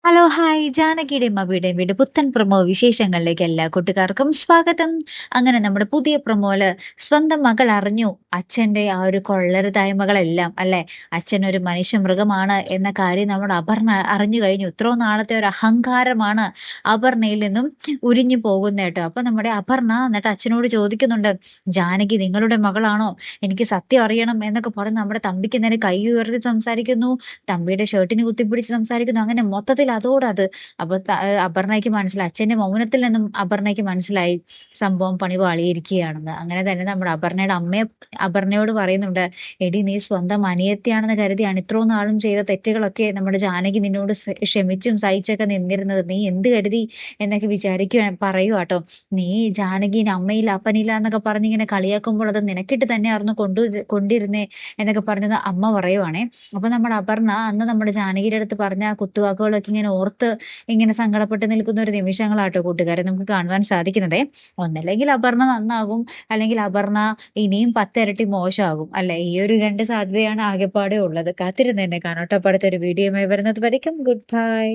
Hello hi ജാനകിയുടെയും അബിയുടെയും വീട് പുത്തൻ promo വിശേഷങ്ങളിലേക്ക് എല്ലാ കൂട്ടുകാർക്കും സ്വാഗതം. അങ്ങനെ നമ്മുടെ പുതിയ പ്രൊമോയില് സ്വന്തം മകൾ അറിഞ്ഞു അച്ഛന്റെ ആ ഒരു കൊള്ളരുതായ്മകളെല്ലാം അല്ലെ. അച്ഛൻ ഒരു മനുഷ്യമൃഗമാണ് എന്ന കാര്യം നമ്മുടെ അപർണ അറിഞ്ഞു കഴിഞ്ഞു. ഇത്രയും നാളത്തെ ഒരു അഹങ്കാരമാണ് അപർണയിൽ നിന്നും ഉരിഞ്ഞു പോകുന്നത് കേട്ടോ. അപ്പൊ നമ്മുടെ അപർണ എന്നിട്ട് അച്ഛനോട് ചോദിക്കുന്നുണ്ട്, ജാനകി നിങ്ങളുടെ മകളാണോ, എനിക്ക് സത്യം അറിയണം എന്നൊക്കെ പറഞ്ഞ് നമ്മുടെ തമ്പിക്ക് നേരെ കൈ ഉയർത്തി സംസാരിക്കുന്നു. തമ്പിയുടെ ഷർട്ടിന് കുത്തിപ്പിടിച്ച് സംസാരിക്കുന്നു. അങ്ങനെ മൊത്തത്തിൽ അതോടത്. അപ്പൊ അപർണ്ണയ്ക്ക് മനസ്സിലായി, അച്ഛന്റെ മൗനത്തിൽ നിന്നും അപർണ്ണയ്ക്ക് മനസ്സിലായി സംഭവം പണി പാളിയിരിക്കുകയാണെന്ന്. അങ്ങനെ തന്നെ നമ്മുടെ അപർണ്ണയുടെ അമ്മയെ അപർണ്ണയോട് പറയുന്നുണ്ട്, എടി നീ സ്വന്തം അനിയത്തിയാണെന്ന് കരുതിയാണ് ഇത്രയും നാളും ചെയ്ത തെറ്റുകളൊക്കെ നമ്മുടെ ജാനകി നിന്നോട് ക്ഷമിച്ചും സഹിച്ചൊക്കെ നിന്നിരുന്നത്. നീ എന്ത് കരുതി എന്നൊക്കെ പറയുവാട്ടോ. നീ ജാനകീനെ അമ്മയില്ല അപ്പനില്ല എന്നൊക്കെ പറഞ്ഞ് ഇങ്ങനെ കളിയാക്കുമ്പോൾ അത് നിനക്കിട്ട് തന്നെയായിരുന്നു കൊണ്ടിരുന്നേ എന്നൊക്കെ പറഞ്ഞത് അമ്മ പറയുവാണേ. അപ്പൊ നമ്മുടെ അപർണ അന്ന് നമ്മുടെ ജാനകിയുടെ അടുത്ത് പറഞ്ഞ ആ കുത്തുവാക്കുകളൊക്കെ ഇങ്ങനെ ഓർത്ത് ഇങ്ങനെ സങ്കടപ്പെട്ട് നിൽക്കുന്ന ഒരു നിമിഷങ്ങളാട്ടോ കൂട്ടുകാരെ നമുക്ക് കാണുവാൻ സാധിക്കുന്നതേ. ഒന്നല്ലെങ്കിൽ അപർണ നന്നാകും, അല്ലെങ്കിൽ അപർണ ഇനിയും 10 ഇരട്ടി മോശമാകും അല്ലെ. ഈ ഒരു രണ്ട് സാധ്യതയാണ് ആകെപ്പാടെ ഉള്ളത്. കാത്തിരുന്ന് തന്നെ കാണാട്ടോ. അടുത്തൊരു വീഡിയോയുമായി വരുന്നത് വരയ്ക്കും ഗുഡ് ബൈ.